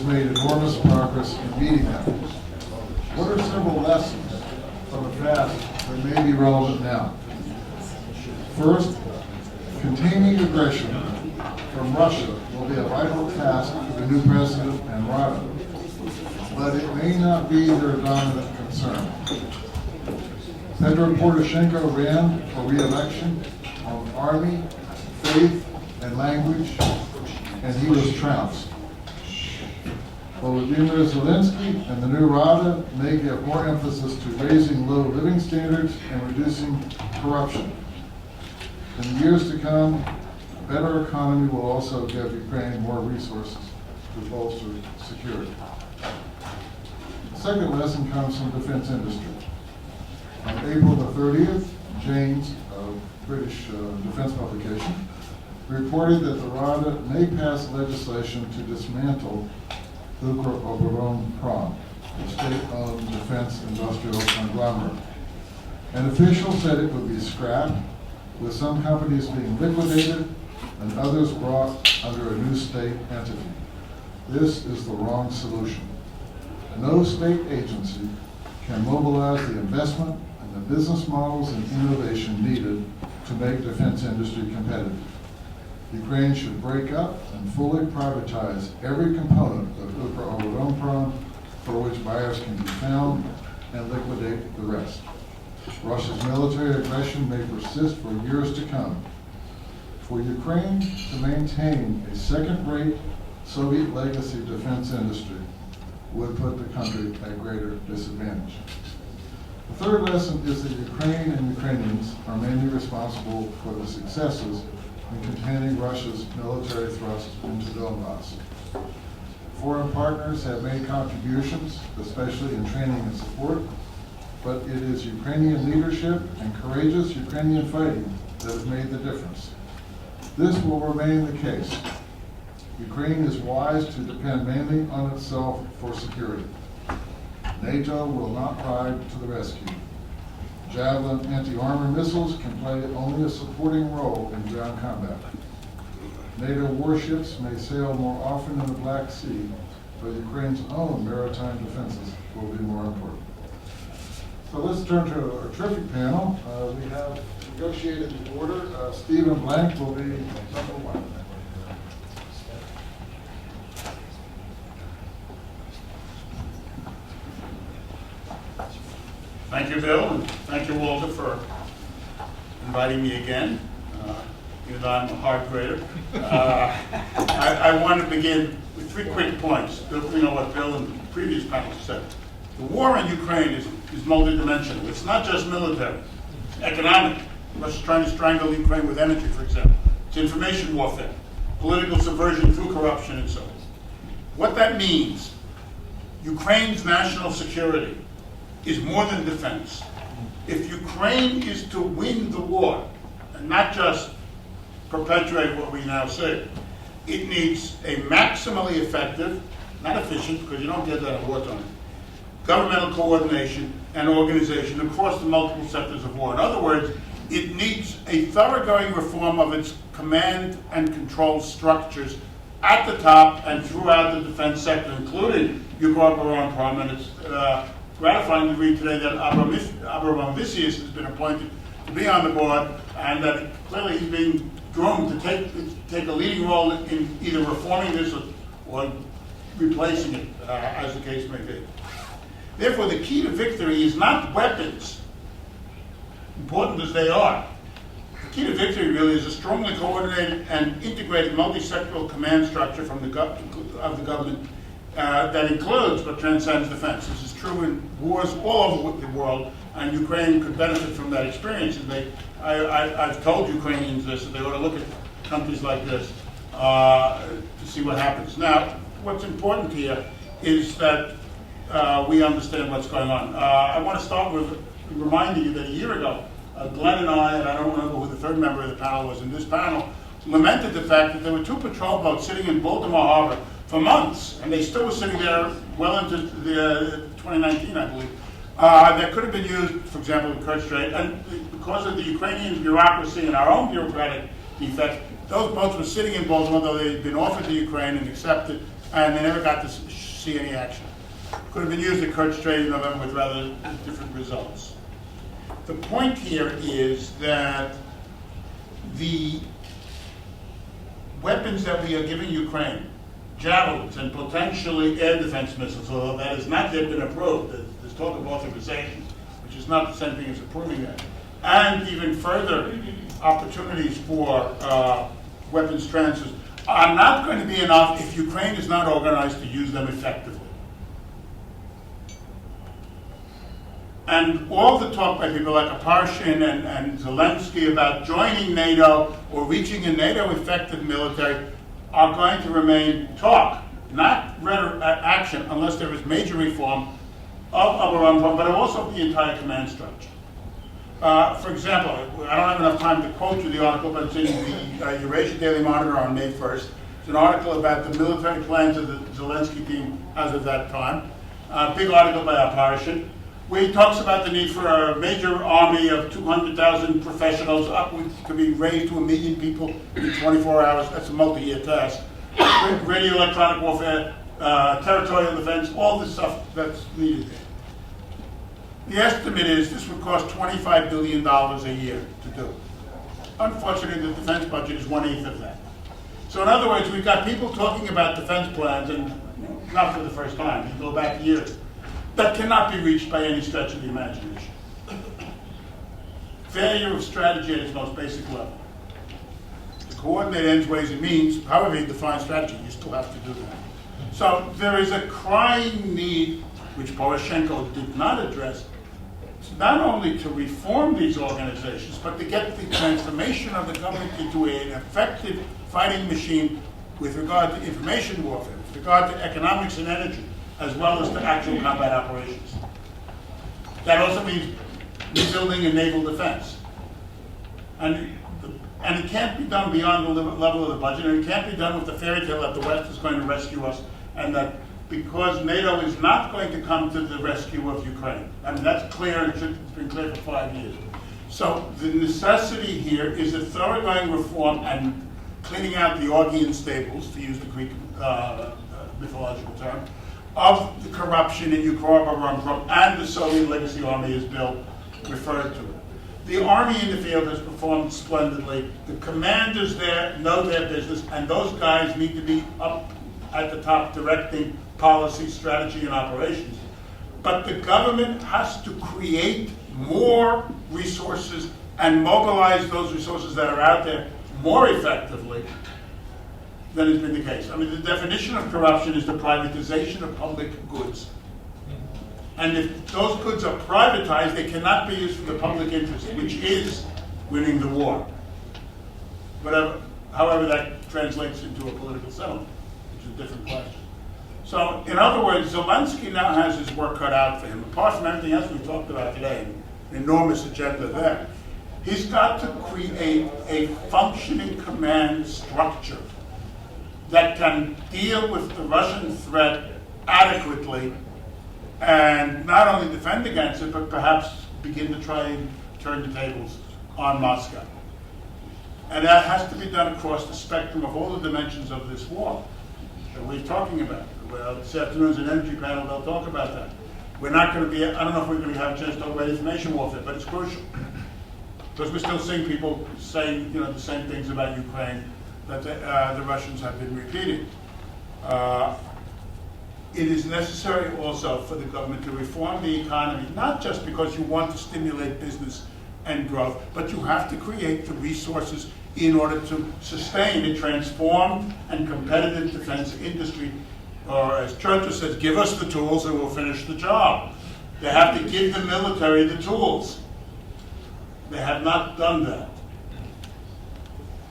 made enormous progress in meeting them. What are several lessons from the past that may be relevant now? First, containing aggression from Russia will be a vital task for the new president and Rada, but it may not be their dominant concern. Petro Poroshenko ran for re-election on army, faith, and language, and he was trounced. Volodymyr Zelensky and the new Rada may give more emphasis to raising low living standards and reducing corruption. In the years to come, a better economy will also give Ukraine more resources to bolster security. The second lesson comes from defense industry. On April the 30th, Jane's, a British defense publication, reported that the Rada may pass legislation to dismantle Ukroboronprom, a state-owned defense industrial conglomerate. An official said it would be scrapped, with some companies being liquidated and others brought under a new state entity. This is the wrong solution. No state agency can mobilize the investment and the business models and innovation needed to make defense industry competitive. Ukraine should break up and fully privatize every component of Ukroboronprom for which buyers can be found and liquidate the rest. Russia's military aggression may persist for years to come. For Ukraine to maintain a second-rate Soviet legacy defense industry would put the country at greater disadvantage. The third lesson is that Ukraine and Ukrainians are mainly responsible for the successes in containing Russia's military thrust into Donbass. Foreign partners have made contributions, especially in training and support, but it is Ukrainian leadership and courageous Ukrainian fighting that has made the difference. This will remain the case. Ukraine is wise to depend mainly on itself for security. NATO will not ride to the rescue. Javelin anti-armor missiles can play only a supporting role in ground combat. NATO warships may sail more often in the Black Sea, but Ukraine's own maritime defenses will be more important. So let's turn to our terrific panel. We have negotiated the order. Stephen Blank will be number one. Thank you, Bill, and thank you, Walter, for inviting me again, even though I'm a hard grader. I want to begin with 3 quick points, building on what Bill and the previous panelists said. The war in Ukraine is multidimensional. It's not just military. It's economic. Russia's trying to strangle Ukraine with energy, for example. It's information warfare, political subversion through corruption, and so on. What that means, Ukraine's national security is more than defense. If Ukraine is to win the war, and not just perpetuate what we now see, it needs a maximally effective, not efficient, because you don't get that in wartime, governmental coordination and organization across the multiple sectors of war. In other words, it needs a thoroughgoing reform of its command and control structures at the top and throughout the defense sector, including Ukroboronprom, and it's gratifying to read today that Abramovicius has been appointed to be on the board, and that clearly he's being groomed to take a leading role in either reforming this or replacing it, as the case may be. Therefore, the key to victory is not weapons, important as they are. The key to victory really is a strongly coordinated and integrated multi-sectoral command structure of the government that includes but transcends defense. This is true in wars all over the world, and Ukraine could benefit from that experience. And I've told Ukrainians this, that they ought to look at countries like this to see what happens. Now, what's important here is that we understand what's going on. I want to start with reminding you that a year ago, Glen and I don't remember who the third member of the panel was in this panel, lamented the fact that there were 2 patrol boats sitting in Baltimore Harbor for months, and they still were sitting there well into the 2019, I believe. That could have been used, for example, in Kerch Strait, and because of the Ukrainian bureaucracy and our own bureaucratic defects, those boats were sitting in Baltimore, though they had been offered to Ukraine and accepted and they never got to see any action. Could have been used at Kurt Strait in November with rather different results. The point here is that the weapons that we are giving Ukraine, javelins and potentially air defense missiles, although that has not yet been approved, there's talk of authorization, which is not the same thing as approving that, and even further opportunities for weapons transfers are not going to be enough if Ukraine is not organized to use them effectively. And all the talk by people like Aparshin and Zelensky about joining NATO or reaching a NATO effective military are going to remain talk, not action, unless there is major reform of our own, but also of the entire command structure. For example, I don't have enough time to quote you the article, but it's in the Eurasia Daily Monitor on May 1st. It's an article about the military plans of the Zelensky team as of that time. A big article by Aparshin, where he talks about the need for a major army of 200,000 professionals, upwards to be raised to 1 million people in 24 hours. That's a multi-year task. Radio electronic warfare, territorial defense, all this stuff that's needed there. The estimate is this would cost $25 billion a year to do. Unfortunately, the defense budget is 1/8 of that. So in other words, we've got people talking about defense plans, and not for the first time, you go back years, that cannot be reached by any stretch of the imagination. Failure of strategy at its most basic level. To coordinate ends, ways, and means, however you define strategy, you still have to do that. So there is a crying need, which Poroshenko did not address, not only to reform these organizations, but to get the transformation of the government into an effective fighting machine with regard to information warfare, with regard to economics and energy, as well as to actual combat operations. That also means rebuilding a naval defense. And it can't be done beyond the level of the budget, and it can't be done with the fairy tale that the West is going to rescue us, and that because NATO is not going to come to the rescue of Ukraine. I mean, that's clear, and it's been clear for 5 years. So the necessity here is a thoroughgoing reform and cleaning out the Augean stables, to use the Greek mythological term, of the corruption in Ukraine and the Soviet legacy army, as Bill referred to it. The army in the field has performed splendidly. The commanders there know their business, and those guys need to be up at the top directing policy, strategy, and operations. But the government has to create more resources and mobilize those resources that are out there more effectively than has been the case. I mean, the definition of corruption is the privatization of public goods. And if those goods are privatized, they cannot be used for the public interest, which is winning the war. However that translates into a political settlement, which is a different question. So, in other words, Zelensky now has his work cut out for him. Apart from everything else we talked about today, an enormous agenda there, he's got to create a functioning command structure that can deal with the Russian threat adequately and not only defend against it, but perhaps begin to try and turn the tables on Moscow. And that has to be done across the spectrum of all the dimensions of this war that we're talking about. Well, this afternoon's an energy panel, they'll talk about that. We're not going to be, I don't know if we're going to have a chance to talk about information warfare, but it's crucial. Because we're still seeing people saying, the same things about Ukraine that the Russians have been repeating. It is necessary also for the government to reform the economy, not just because you want to stimulate business and growth, but you have to create the resources in order to sustain a transformed and competitive defense industry. Or as Churchill says, give us the tools and we'll finish the job. They have to give the military the tools. They have not done that.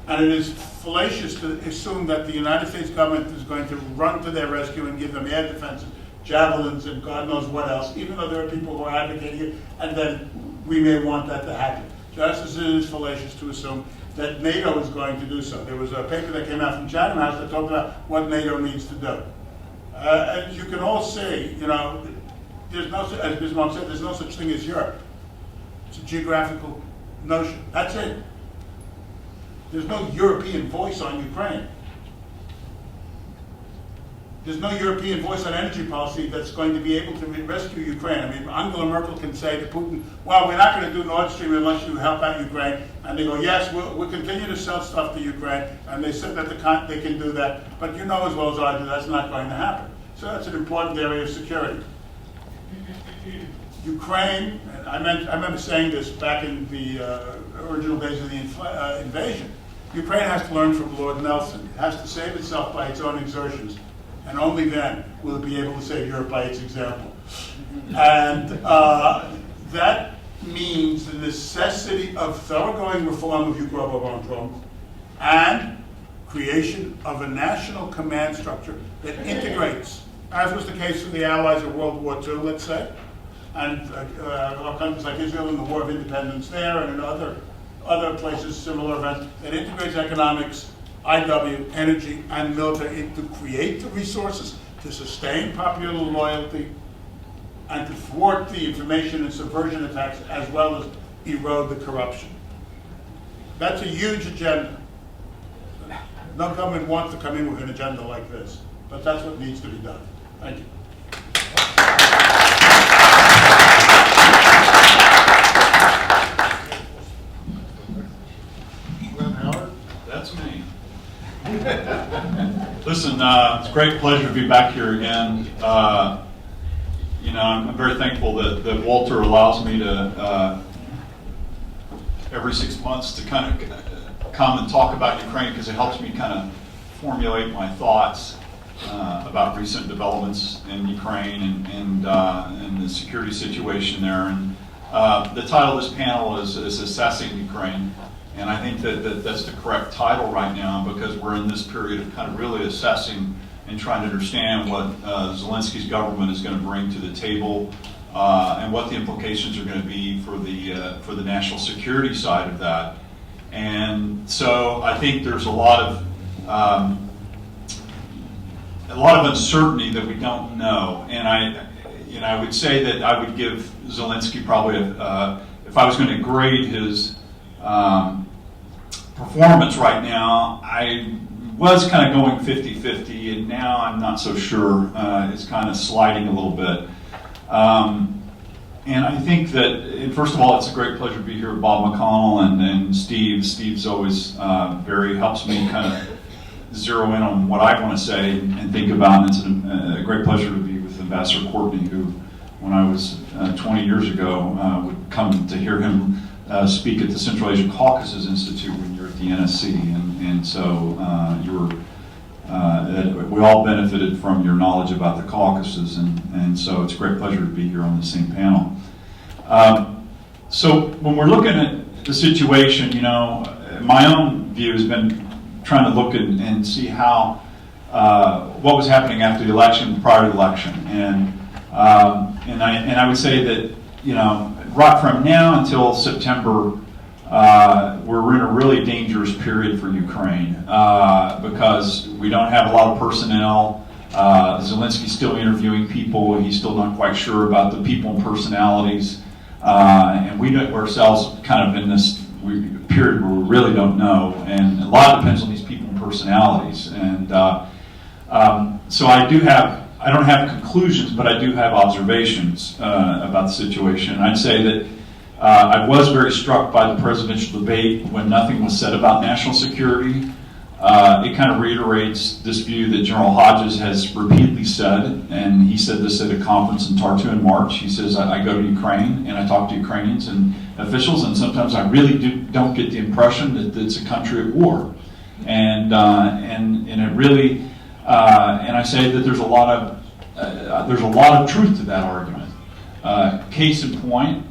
And it is fallacious to assume that the United States government is going to run to their rescue and give them air defense, javelins, and God knows what else, even though there are people who are advocating it, and then we may want that to happen. Just as it is fallacious to assume that NATO is going to do so. There was a paper that came out from Chatham House that talked about what NATO needs to do. And you can all see, there's no, as Bismarck said, there's no such thing as Europe. It's a geographical notion. That's it. There's no European voice on Ukraine. there's no European voice on energy policy that's going to be able to rescue Ukraine. I mean, Angela Merkel can say to Putin, well, we're not going to do Nord Stream unless you help out Ukraine. And they go, yes, we'll continue to sell stuff to Ukraine. And they said that they can do that. But you know as well as I do, that's not going to happen. So that's an important area of security. Ukraine, and I remember saying this back in the original days of the invasion, Ukraine has to learn from Lord Nelson. It has to save itself by its own exertions. And only then will it be able to save Europe by its example. And that means the necessity of thoroughgoing reform of Ukraine and creation of a national command structure that integrates, as was the case for the Allies of World War II, let's say, and countries like Israel in the War of Independence there, and in other places, similar events, that integrates economics, IW, energy, and military to create the resources to sustain popular loyalty and to thwart the information and subversion attacks as well as erode the corruption. That's a huge agenda. No government wants to come in with an agenda like this, but that's what needs to be done. Thank you. That's me. Listen, it's a great pleasure to be back here again. I'm very thankful that Walter allows me to, every 6 months, to kind of come and talk about Ukraine, because it helps me kind of formulate my thoughts about recent developments in Ukraine and the security situation there. And the title of this panel is Assessing Ukraine. And I think that that's the correct title right now, because we're in this period of kind of really assessing and trying to understand what Zelensky's government is going to bring to the table, and what the implications are going to be for the national security side of that. And so I think there's a lot of uncertainty that we don't know. And I would say that I would give Zelensky probably if I was going to grade his performance right now, I was kind of going 50-50, and now I'm not so sure. It's kind of sliding a little bit. And I think that, first of all, it's a great pleasure to be here with Bob McConnell and Steve. Steve's always helps me kind of zero in on what I want to say and think about. And it's a great pleasure to be with Ambassador Courtney, who, when I was 20 years ago, would come to hear him speak at the Central Asian Caucasus Institute when you're at the NSC, and so we all benefited from your knowledge about the Caucasus, and so it's a great pleasure to be here on the same panel. So when we're looking at the situation, my own view has been trying to look and see how what was happening after the election, prior to the election, and I would say that right from now until September, we're in a really dangerous period for Ukraine because we don't have a lot of personnel. Zelensky's still interviewing people. He's still not quite sure about the people and personalities. And we ourselves kind of in this period where we really don't know. And a lot depends on these people and personalities. And so I don't have conclusions, but I do have observations about the situation. I'd say that I was very struck by the presidential debate when nothing was said about national security. It kind of reiterates this view that General Hodges has repeatedly said, and he said this at a conference in Tartu in March. He says, I go to Ukraine and I talk to Ukrainians and officials, and sometimes I really don't get the impression that it's a country at war. And it really, and I say that there's a lot of truth to that argument. Case in point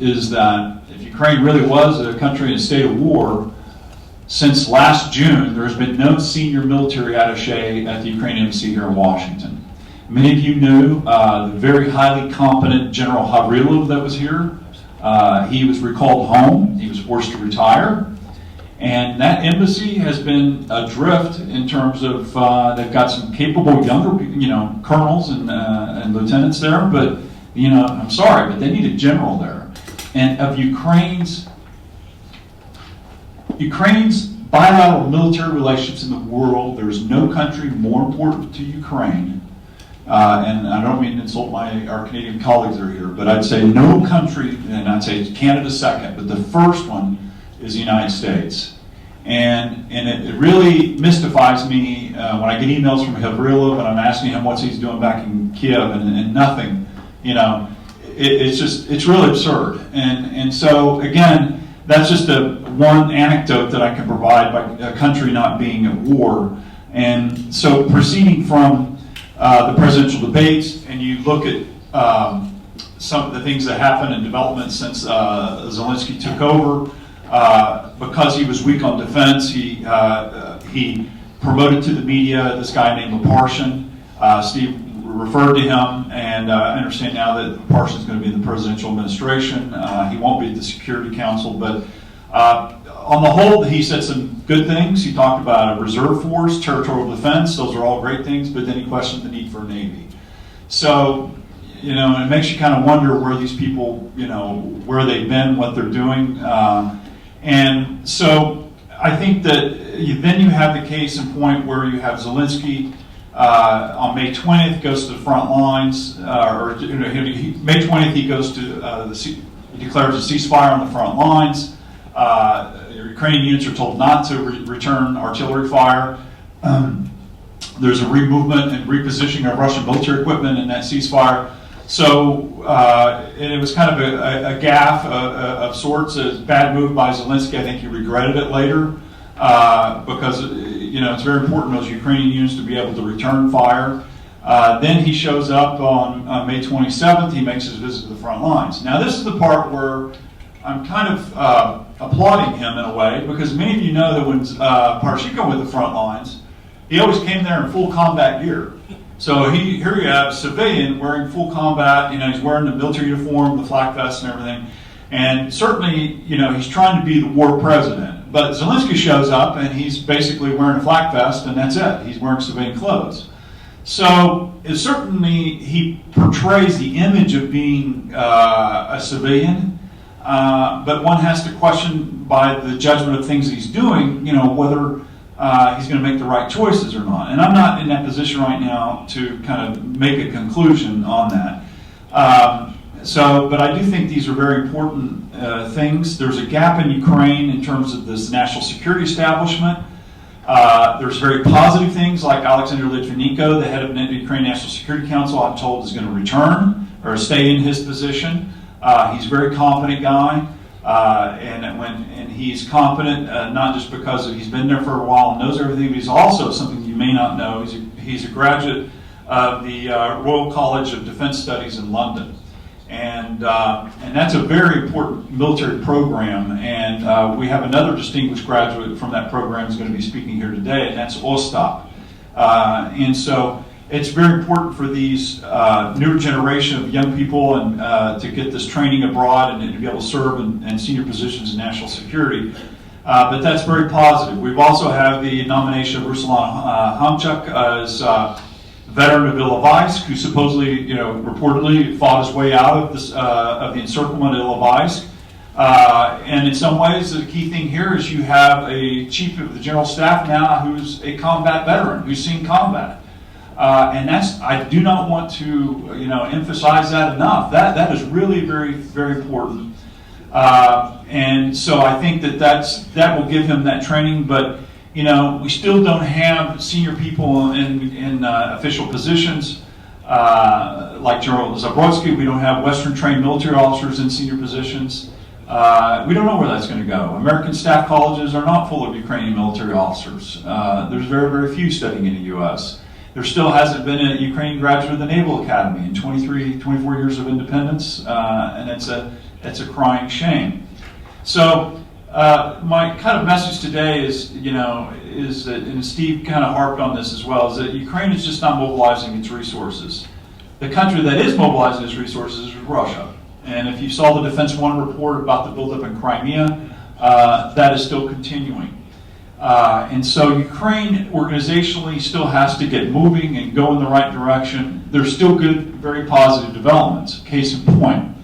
is that if Ukraine really was a country in a state of war, since last June, there has been no senior military attaché at the Ukrainian embassy here in Washington. Many of you knew the very highly competent General Havrilov that was here. He was recalled home. He was forced to retire. And that embassy has been adrift in terms of they've got some capable younger, colonels and lieutenants there. But I'm sorry, but they need a general there. And of Ukraine's bilateral military relationships in the world, there is no country more important to Ukraine, and I don't mean to insult our Canadian colleagues that are here, but I'd say no country, and I'd say Canada second, but the first one is the United States. And it really mystifies me when I get emails from Havrilov and I'm asking him what he's doing back in Kiev and nothing, it's really absurd. And so again, that's just one anecdote that I can provide by a country not being at war. And so proceeding from the presidential debates, and you look at some of the things that happened in development since Zelensky took over, because he was weak on defense, he promoted to the media this guy named Leparshin. Steve referred to him, and I understand now that Leparshin is going to be in the presidential administration. He won't be at the Security Council, but on the whole, he said some good things. He talked about a reserve force, territorial defense. Those are all great things, but then he questioned the need for a Navy. So, it makes you kind of wonder where these people, where they've been, what they're doing. And so I think that then you have the case in point where you have Zelensky on May 20th goes to the front lines, May 20th he goes to he declares a ceasefire on the front lines. Ukrainian units are told not to return artillery fire. There's a removement and repositioning of Russian military equipment in that ceasefire. So and it was kind of a gaffe of sorts, a bad move by Zelensky. I think he regretted it later because it's very important those Ukrainian units to be able to return fire. Then he shows up on May 27th. He makes his visit to the front lines. Now this is the part where I'm kind of applauding him in a way, because many of you know that when Poroshenko went to the front lines, he always came there in full combat gear. So here you have a civilian wearing full combat, he's wearing the military uniform, the flak vest and everything. And certainly, he's trying to be the war president. But Zelensky shows up and he's basically wearing a flak vest and that's it. He's wearing civilian clothes. So certainly he portrays the image of being a civilian, but one has to question by the judgment of things he's doing, whether he's going to make the right choices or not. And I'm not in that position right now to kind of make a conclusion on that. But I do think these are very important things. There's a gap in Ukraine in terms of this national security establishment. There's very positive things like Alexander Litvinenko, the head of the Ukraine National Security Council, I'm told is going to return or stay in his position. He's a very competent guy. And he's competent not just because he's been there for a while and knows everything, but he's also something you may not know. He's a graduate of the Royal College of Defense Studies in London, and that's a very important military program. And we have another distinguished graduate from that program who's going to be speaking here today, and that's Ostap. And so it's very important for these newer generation of young people and to get this training abroad and to be able to serve in senior positions in national security. But that's very positive. We've also had the nomination of Ruslan Hamchuk as veteran of Ilovaisk, who supposedly, reportedly fought his way out of this of the encirclement of Ilovaisk. And in some ways, the key thing here is you have a chief of the general staff now who's a combat veteran, who's seen combat. And I do not want to, emphasize that enough. That is really very, very important. And so I think that will give him that training. But we still don't have senior people in official positions like General Zabrodsky. We don't have Western-trained military officers in senior positions. We don't know where that's going to go. American staff colleges are not full of Ukrainian military officers. There's very, very few studying in the U.S. There still hasn't been a Ukrainian graduate of the Naval Academy in 24 years of independence, and it's a crying shame. So my kind of message today is that, and Steve kind of harped on this as well, is that Ukraine is just not mobilizing its resources. The country that is mobilizing its resources is Russia. And if you saw the Defense One report about the buildup in Crimea, that is still continuing. And so Ukraine organizationally still has to get moving and go in the right direction. There's still good, very positive developments. Case in point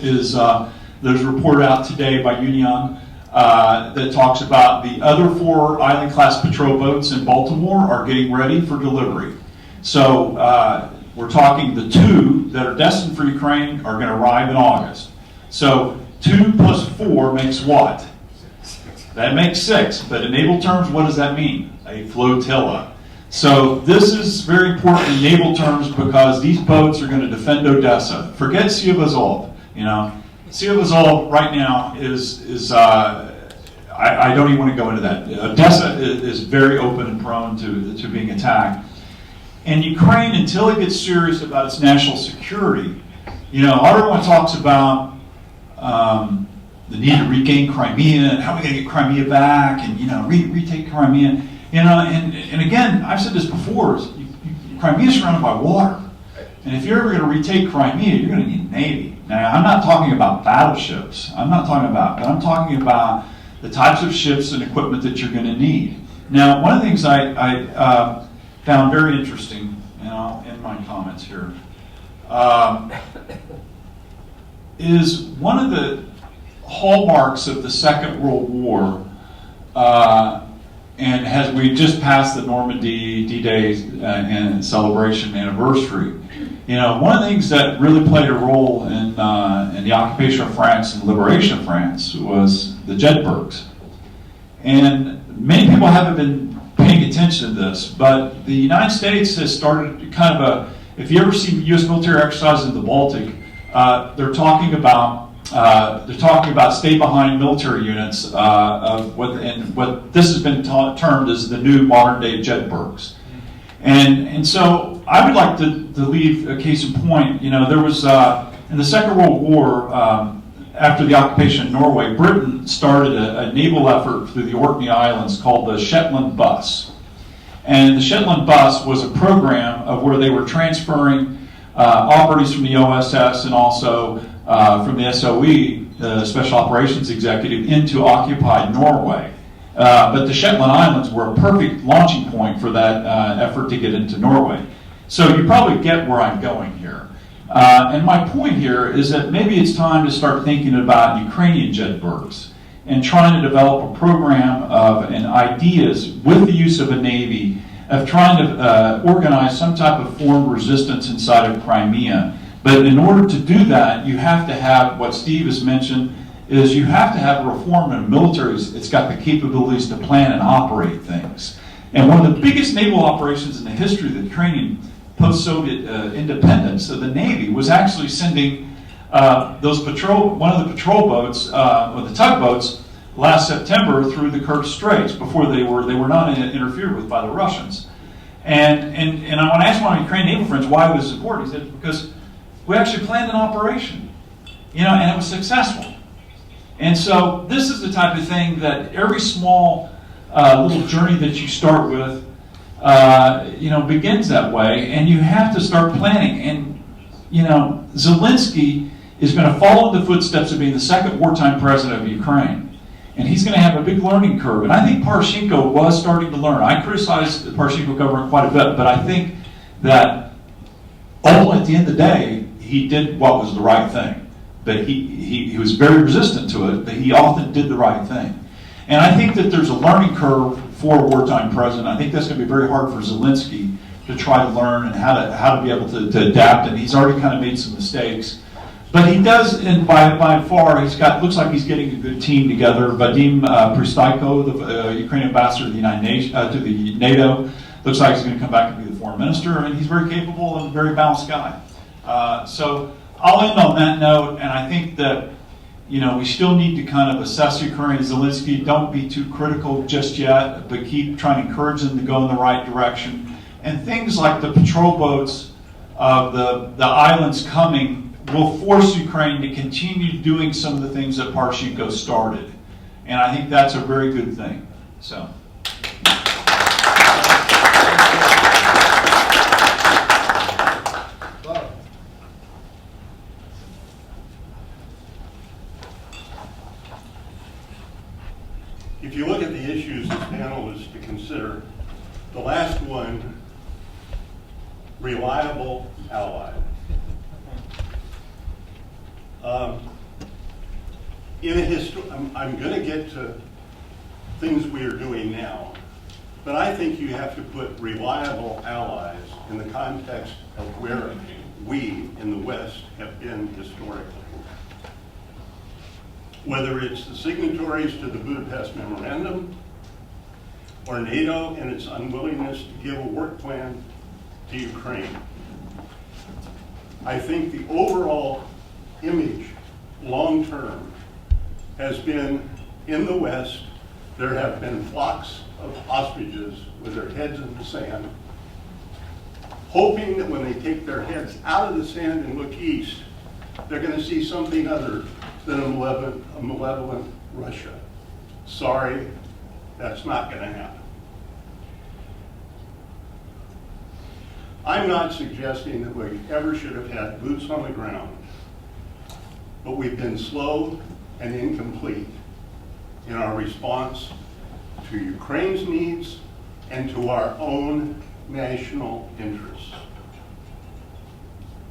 is there's a report out today by Union that talks about the other 4 island-class patrol boats in Baltimore are getting ready for delivery. So we're talking the 2 that are destined for Ukraine are going to arrive in August. So 2 plus 4 makes what? That makes 6. But in naval terms, what does that mean? A flotilla. So this is very important in naval terms because these boats are going to defend Odessa. Forget Sea of Azov. You know, Sea of Azov right now is I don't even want to go into that. Odessa is very open and prone to being attacked. And Ukraine, until it gets serious about its national security, you know, everyone talks about the need to regain Crimea and how are we going to get Crimea back and, you know, retake Crimea. You know, and again, I've said this before, Crimea is surrounded by water. And if you're ever going to retake Crimea, you're going to need a navy. Now, I'm not talking about battleships. But I'm talking about the types of ships and equipment that you're going to need. Now, one of the things I found very interesting, and I'll end my comments here, is one of the hallmarks of the Second World War, and as we just passed the Normandy D-Day and celebration anniversary, you know, one of the things that really played a role in the occupation of France and liberation of France was the Jedburghs. And many people haven't been paying attention to this, but the United States has started kind of a, if you ever see U.S. military exercises in the Baltic, they're talking about stay-behind military units of what this has been termed as the new modern-day Jedburghs. And so I would like to leave a case in point. You know, there was, in the Second World War, after the occupation of Norway, Britain started a naval effort through the Orkney Islands called the Shetland Bus. And the Shetland Bus was a program of where they were transferring operatives from the OSS and also from the SOE, the Special Operations Executive, into occupied Norway. But the Shetland Islands were a perfect launching point for that effort to get into Norway. So you probably get where I'm going here. And my point here is that maybe it's time to start thinking about Ukrainian Jedburghs and trying to develop a program and ideas with the use of a navy of trying to organize some type of formed resistance inside of Crimea. But in order to do that, you have to have what Steve has mentioned, is you have to have a reform in the military. It's got the capabilities to plan and operate things. And one of the biggest naval operations in the history of the Ukrainian post-Soviet independence of the Navy was actually sending one of the patrol boats, or the tugboats, last September through the Kerch Straits before they were not interfered with by the Russians. And I want to ask one of my Ukrainian naval friends why it was important. He said, because we actually planned an operation, you know, and it was successful. And so this is the type of thing that every small little journey that you start with, you know, begins that way, and you have to start planning. And, you know, Zelensky is going to follow in the footsteps of being the second wartime president of Ukraine. And he's going to have a big learning curve. And I think Poroshenko was starting to learn. I criticize the Poroshenko government quite a bit, but I think that ultimately at the end of the day, he did what was the right thing. But he was very resistant to it, but he often did the right thing. And I think that there's a learning curve for a wartime president. I think that's going to be very hard for Zelensky to try to learn and how to be able to adapt. And he's already kind of made some mistakes. But he does, and by far, looks like he's getting a good team together. Vadim Pristaiko, the Ukrainian ambassador to the United Nations, to the NATO, looks like he's going to come back and be the foreign minister, and he's very capable and a very balanced guy. So I'll end on that note, and I think that, you know, we still need to kind of assess Ukraine and Zelensky. Don't be too critical just yet, but keep trying to encourage them to go in the right direction. And things like the patrol boats of the islands coming will force Ukraine to continue doing some of the things that Poroshenko started. And I think that's a very good thing. So. If you look at the issues this panel is to consider, the last one, reliable ally. I'm going to get to things we are doing now, but I think you have to put reliable allies in the context of where we in the West have been historically. Whether it's the signatories to the Budapest Memorandum, or NATO and its unwillingness to give a work plan to Ukraine. I think the overall image, long term, has been in the West, there have been flocks of ostriches with their heads in the sand, hoping that when they take their heads out of the sand and look east, they're going to see something other than a malevolent Russia. Sorry, that's not going to happen. I'm not suggesting that we ever should have had boots on the ground, but we've been slow and incomplete in our response to Ukraine's needs and to our own national interests.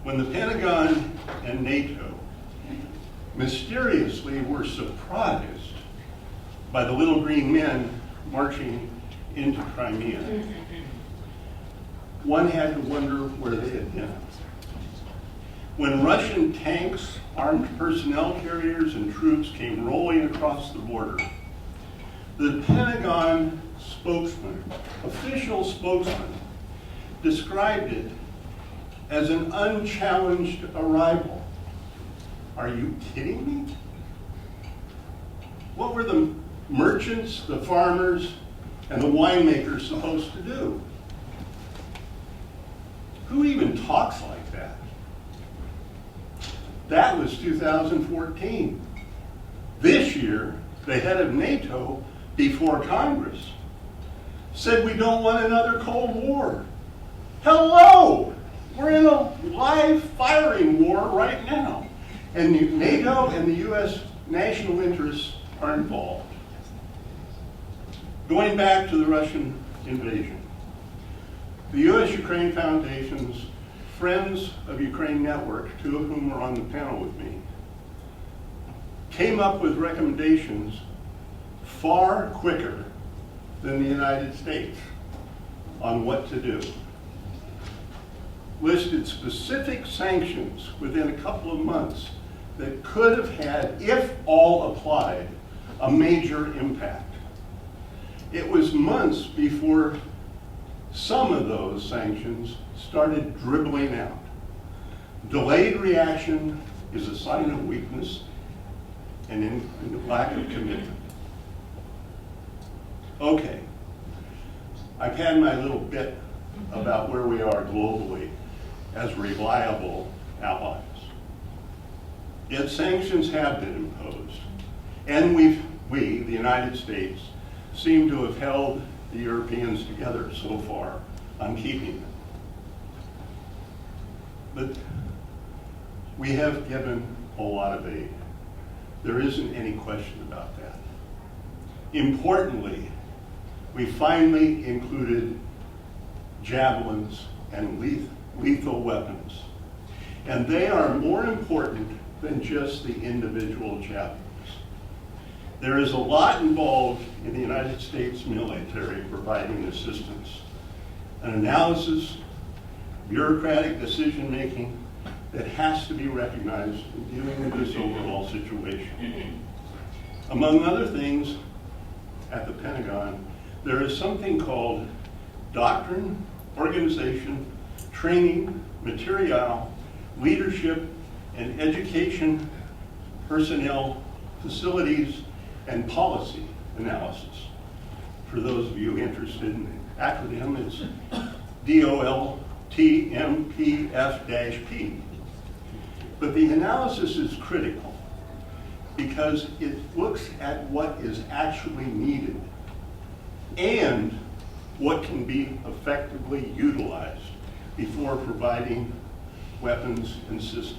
When the Pentagon and NATO mysteriously were surprised by the little green men marching into Crimea, one had to wonder where they had been. When Russian tanks, armed personnel carriers, and troops came rolling across the border, the Pentagon spokesman, official spokesman, described it as an unchallenged arrival. Are you kidding me? What were the merchants, the farmers, and the winemakers supposed to do? Who even talks like that? That was 2014. This year, the head of NATO, before Congress, said we don't want another Cold War. Hello! We're in a live firing war right now. And NATO and the U.S. national interests are involved. Going back to the Russian invasion, the U.S.-Ukraine Foundation's Friends of Ukraine Network, two of whom were on the panel with me, came up with recommendations far quicker than the United States on what to do. Listed specific sanctions within a couple of months that could have had, if all applied, a major impact. It was months before some of those sanctions started dribbling out. Delayed reaction is a sign of weakness and in lack of commitment. Okay, I've had my little bit about where we are globally as reliable allies. Yet sanctions have been imposed, and we, the United States, seem to have held the Europeans together so far on keeping them. But we have given a lot of aid. There isn't any question about that. Importantly, we finally included javelins and lethal weapons. And they are more important than just the individual javelins. There is a lot involved in the United States military providing assistance, an analysis, bureaucratic decision-making that has to be recognized in dealing with this overall situation. Among other things, at the Pentagon, there is something called doctrine, organization, training, material, leadership, and education, personnel, facilities, and policy analysis. For those of you interested in the acronym, it's DOLTMPF-P. But the analysis is critical because it looks at what is actually needed and what can be effectively utilized before providing weapons and systems.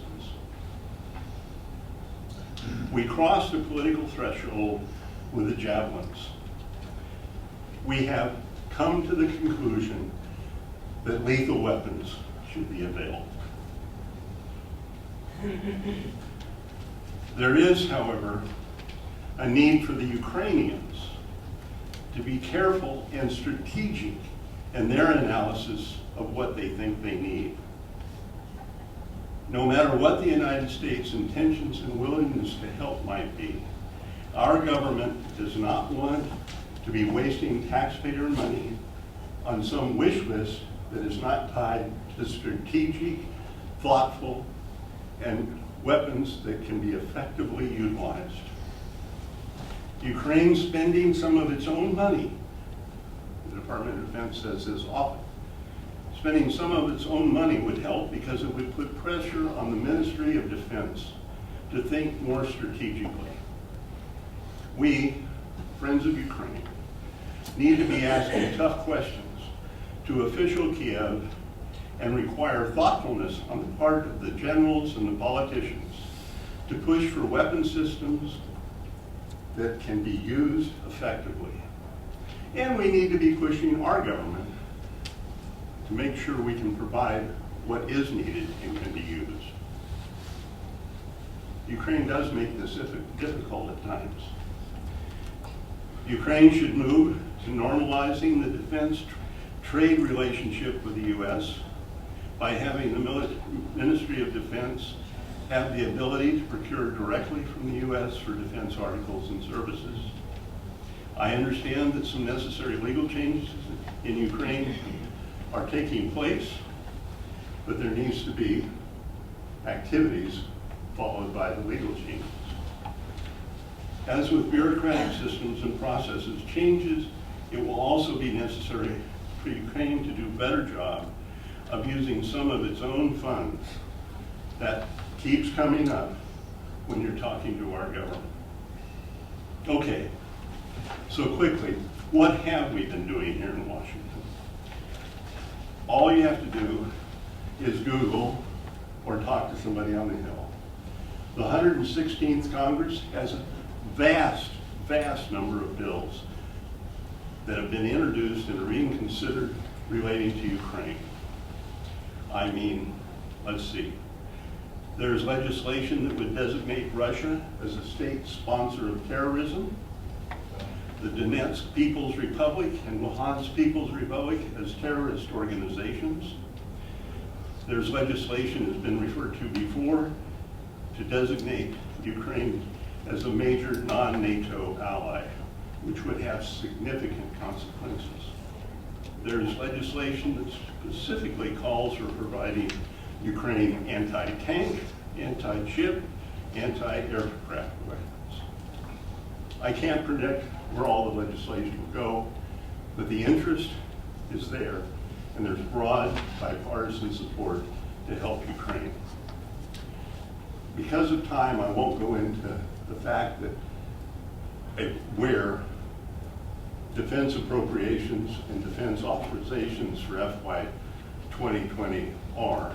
We crossed the political threshold with the javelins. We have come to the conclusion that lethal weapons should be available. There is, however, a need for the Ukrainians to be careful and strategic in their analysis of what they think they need. No matter what the United States' intentions and willingness to help might be, our government does not want to be wasting taxpayer money on some wish list that is not tied to strategic, thoughtful, and weapons that can be effectively utilized. Ukraine spending some of its own money, the Department of Defense says this often, spending some of its own money would help because it would put pressure on the Ministry of Defense to think more strategically. We, friends of Ukraine, need to be asking tough questions to official Kiev and require thoughtfulness on the part of the generals and the politicians to push for weapon systems that can be used effectively. And we need to be pushing our government to make sure we can provide what is needed and can be used. Ukraine does make this difficult at times. Ukraine should move to normalizing the defense trade relationship with the U.S. by having the Ministry of Defense have the ability to procure directly from the U.S. for defense articles and services. I understand that some necessary legal changes in Ukraine are taking place, but there needs to be activities followed by the legal changes. As with bureaucratic systems and processes changes, it will also be necessary for Ukraine to do a better job of using some of its own funds. That keeps coming up when you're talking to our government. Okay, so quickly, what have we been doing here in Washington? All you have to do is Google or talk to somebody on the Hill. The 116th Congress has a vast, vast number of bills that have been introduced and are being considered relating to Ukraine. I mean, let's see. There's legislation that would designate Russia as a state sponsor of terrorism, the Donetsk People's Republic and Luhansk People's Republic as terrorist organizations. There's legislation that's been referred to before to designate Ukraine as a major non-NATO ally, which would have significant consequences. There's legislation that specifically calls for providing Ukraine anti-tank, anti-ship, anti-aircraft weapons. I can't predict where all the legislation will go, but the interest is there, and there's broad bipartisan support to help Ukraine. Because of time, I won't go into the fact that where defense appropriations and defense authorizations for FY 2020 are.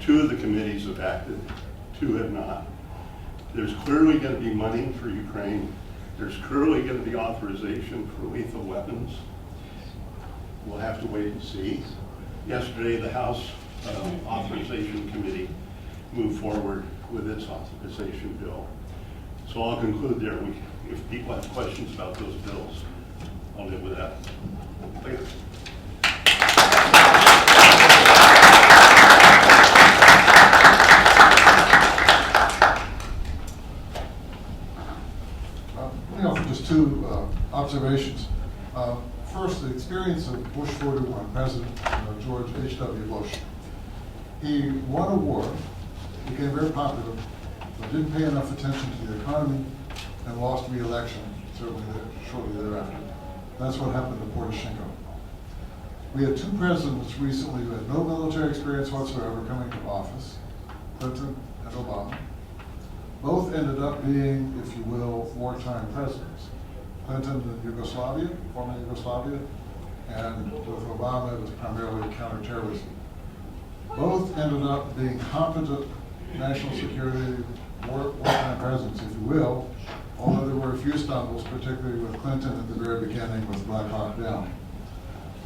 2 of the committees have acted, 2 have not. There's clearly going to be money for Ukraine. There's clearly going to be authorization for lethal weapons. We'll have to wait and see. Yesterday, the House Authorization Committee moved forward with its authorization bill. So I'll conclude there. If people have questions about those bills, I'll live with that. Thank you. Just 2 observations. First, the experience of Bush 41, President George H.W. Bush. He won a war, became very popular, but didn't pay enough attention to the economy and lost re-election shortly thereafter. That's what happened to Poroshenko. We had 2 presidents recently who had no military experience whatsoever coming to office, Clinton and Obama. Both ended up being, if you will, wartime presidents. Clinton in Yugoslavia, former Yugoslavia, and with Obama it was primarily counterterrorism. Both ended up being competent national security wartime presidents, if you will, although there were a few stumbles, particularly with Clinton at the very beginning with Black Hawk Down.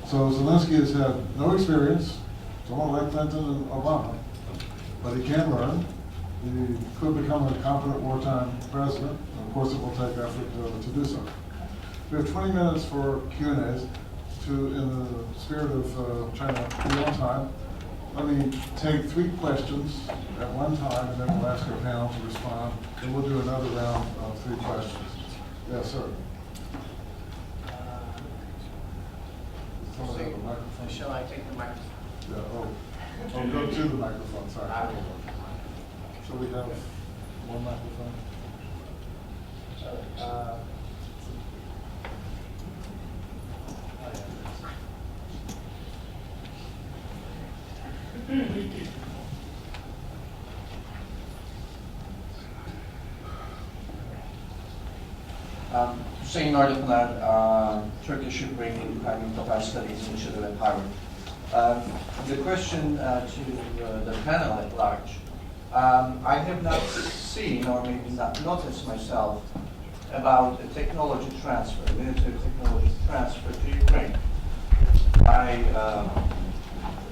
So Zelensky has had no experience, someone like Clinton and Obama, but he can learn. He could become a competent wartime president. Of course, it will take effort to do so. We have 20 minutes for Q&As. In the spirit of trying to be on time, let me take 3 questions at one time, and then we'll ask our panel to respond, and we'll do another round of 3 questions. Yes, sir. Someone have a microphone? Shall I take the microphone? Yeah, oh, go to the microphone, sorry. I will. So we have one microphone? Hüseyin Nordicaner, Turkish Ukrainian Ukrainian Tatar Studies Initiative at Harvard. The question to the panel at large. I have not seen, or maybe not noticed myself, about a technology transfer, military technology transfer to Ukraine. I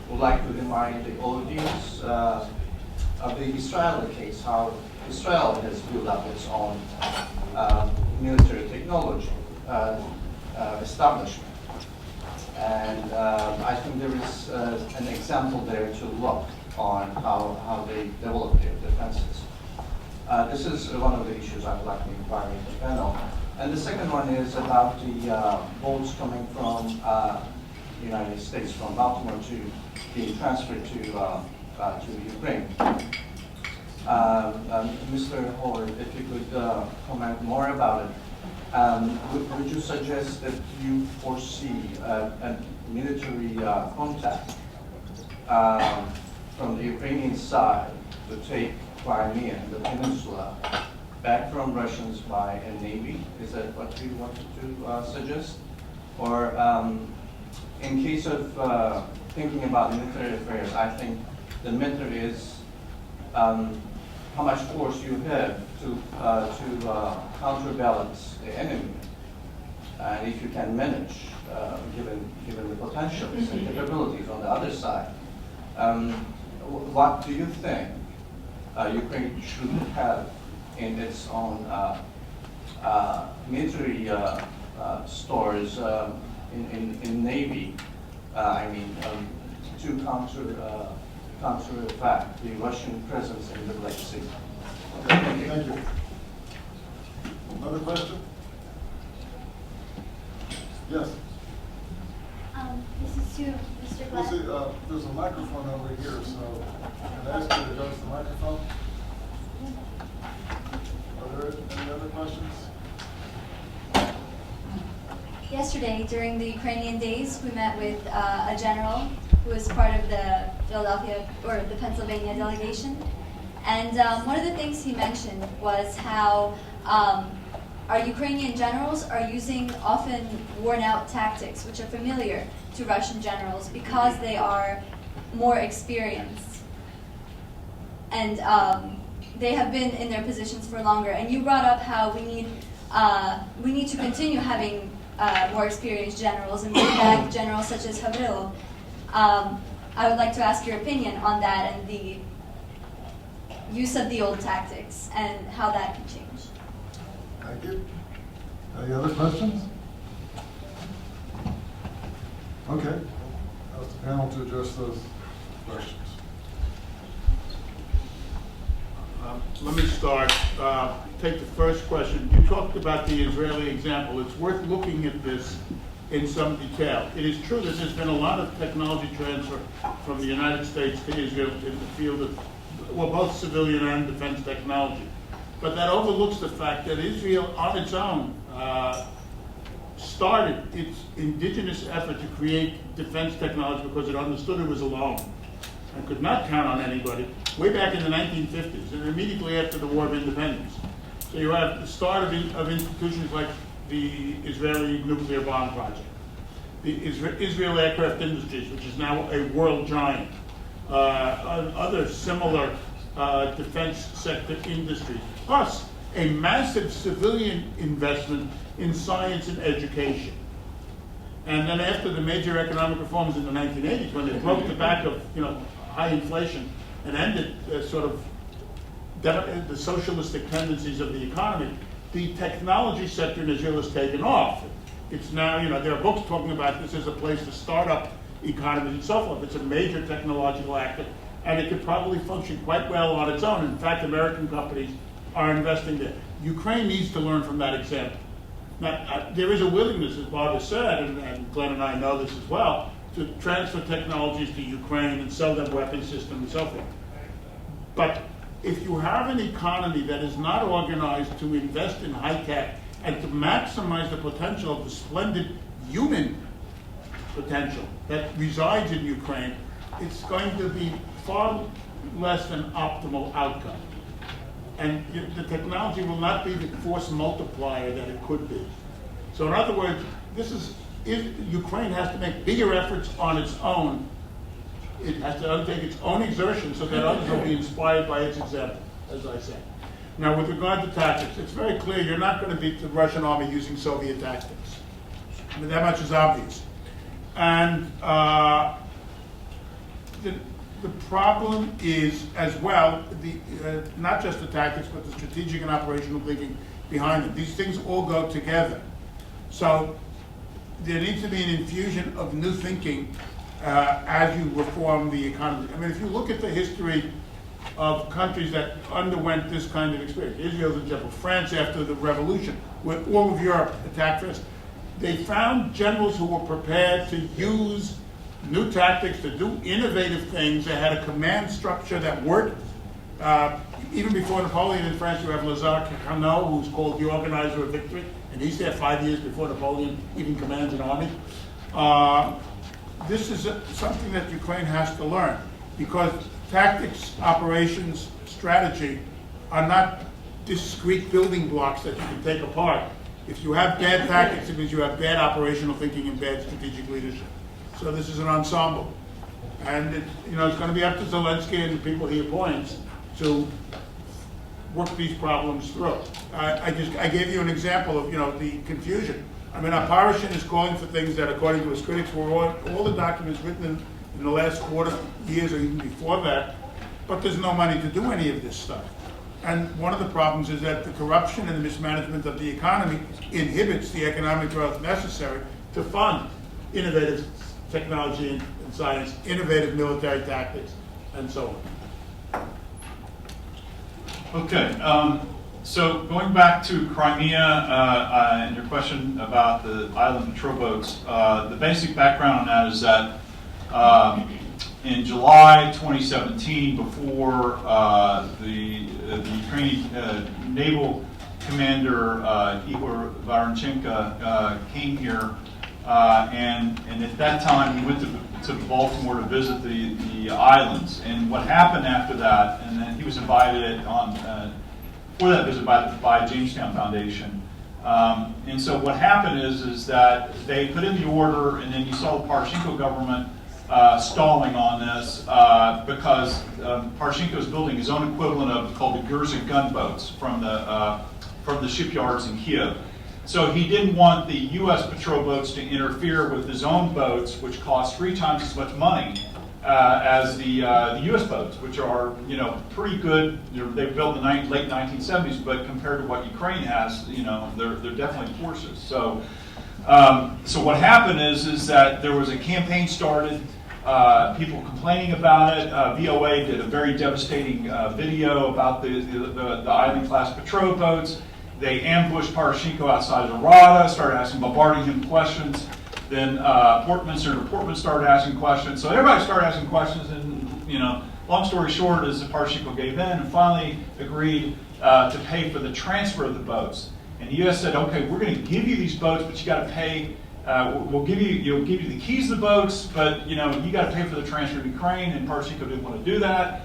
would like to remind the audience of the Israeli case, how Israel has built up its own military technology establishment. And I think there is an example there to look on how they develop their defenses. This is one of the issues I would like to inquire in the panel. And the second one is about the boats coming from the United States, from Baltimore to being transferred to Ukraine. Mr. Howard, if you could comment more about it. Would you suggest that you foresee a military contact from the Ukrainian side to take Crimea, the peninsula, back from Russians by a navy? Is that what you wanted to suggest? Or in case of thinking about military affairs, I think the matter is how much force you have to counterbalance the enemy, and if you can manage, given the potentials and capabilities on the other side. What do you think Ukraine should have in its own military stores in Navy? To counteract the Russian presence in the Black Sea. Okay, thank you. Another question? Yes. This is to Mr. We'll Glen. see, there's a microphone over here, so can I ask you to go to the microphone? Are there any other questions? Yesterday, during the Ukrainian days, we met with a general who was part of the Philadelphia or the Pennsylvania delegation. And one of the things he mentioned was how our Ukrainian generals are using often worn-out tactics, which are familiar to Russian generals because they are more experienced. And they have been in their positions for longer. And you brought up how we need to continue having more experienced generals and bring back generals such as Havril. I would like to ask your opinion on that and the use of the old tactics and how that can change. Thank you. Any other questions? Okay. Ask the panel to address those questions. Let me start. Take the first question. You talked about the Israeli example. It's worth looking at this in some detail. It is true that there's been a lot of technology transfer from the United States to Israel in the field of, well, both civilian and defense technology. But that overlooks the fact that Israel, on its own, started its indigenous effort to create defense technology because it understood it was alone and could not count on anybody way back in the 1950s and immediately after the War of Independence. So you have the start of institutions like the Israeli nuclear bomb project, the Israel Aircraft Industries, which is now a world giant, other similar defense sector industries, plus a massive civilian investment in science and education. And then after the major economic reforms in the 1980s, when they broke the back of high inflation and ended sort of the socialistic tendencies of the economy, the technology sector in Israel has taken off. It's now, there are books talking about this as a place to start up economies and so forth. It's a major technological actor, and it could probably function quite well on its own. In fact, American companies are investing there. Ukraine needs to learn from that example. Now, there is a willingness, as Bob has said, and Glenn and I know this as well, to transfer technologies to Ukraine and sell them weapons systems and so forth. But if you have an economy that is not organized to invest in high tech and to maximize the potential of the splendid human potential that resides in Ukraine, it's going to be far less than optimal outcome. And the technology will not be the force multiplier that it could be. So in other words, Ukraine has to make bigger efforts on its own. It has to undertake its own exertion so that others will be inspired by its example, as I said. Now, with regard to tactics, it's very clear you're not going to beat the Russian army using Soviet tactics. I mean, that much is obvious. And the problem is, as well, not just the tactics, but the strategic and operational thinking behind them. These things all go together. So there needs to be an infusion of new thinking as you reform the economy. I mean, if you look at the history of countries that underwent this kind of experience, Israel's an example, France after the revolution, when all of Europe attacked first, they found generals who were prepared to use new tactics, to do innovative things. They had a command structure that worked. Even before Napoleon in France, you have Lazare Carnot, who's called the organizer of victory, and he's there 5 years before Napoleon even commands an army. This is something that Ukraine has to learn, because tactics, operations, strategy are not discrete building blocks that you can take apart. If you have bad tactics, it means you have bad operational thinking and bad strategic leadership. So this is an ensemble. And it's going to be up to Zelensky and the people he appoints to work these problems through. I gave you an example of the confusion. I mean, Parashin is calling for things that, according to his critics, were all the documents written in the last 40 years or even before that, but there's no money to do any of this stuff. And one of the problems is that the corruption and the mismanagement of the economy inhibits the economic growth necessary to fund innovative technology and science, innovative military tactics, and so on. Okay, so going back to Crimea and your question about the island patrol boats, the basic background on that is that in July 2017, before the Ukrainian naval commander Igor Varenchenko came here, and at that time he went to Baltimore to visit the islands. And what happened after that, and then he was invited on for that visit by Jamestown Foundation. And so what happened is that they put in the order, and then you saw the Poroshenko government stalling on this because Poroshenko is building his own equivalent of called the Gurza gunboats from the shipyards in Kiev. So he didn't want the U.S. patrol boats to interfere with his own boats, which cost 3 times as much money as the U.S. boats, which are pretty good. They were built in the late 1970s, but compared to what Ukraine has, they're definitely forces. So what happened is that there was a campaign started. People complaining about it. VOA did a very devastating video about the island-class patrol boats. They ambushed Poroshenko outside of the Rada, started bombarding him questions. Then Senator Portman started asking questions. So everybody started asking questions, and long story short is that Poroshenko gave in and finally agreed to pay for the transfer of the boats. And the U.S. said, okay, we're going to give you these boats, but you got to pay. We'll give you the keys to the boats, but you got to pay for the transfer to Ukraine. And Poroshenko didn't want to do that.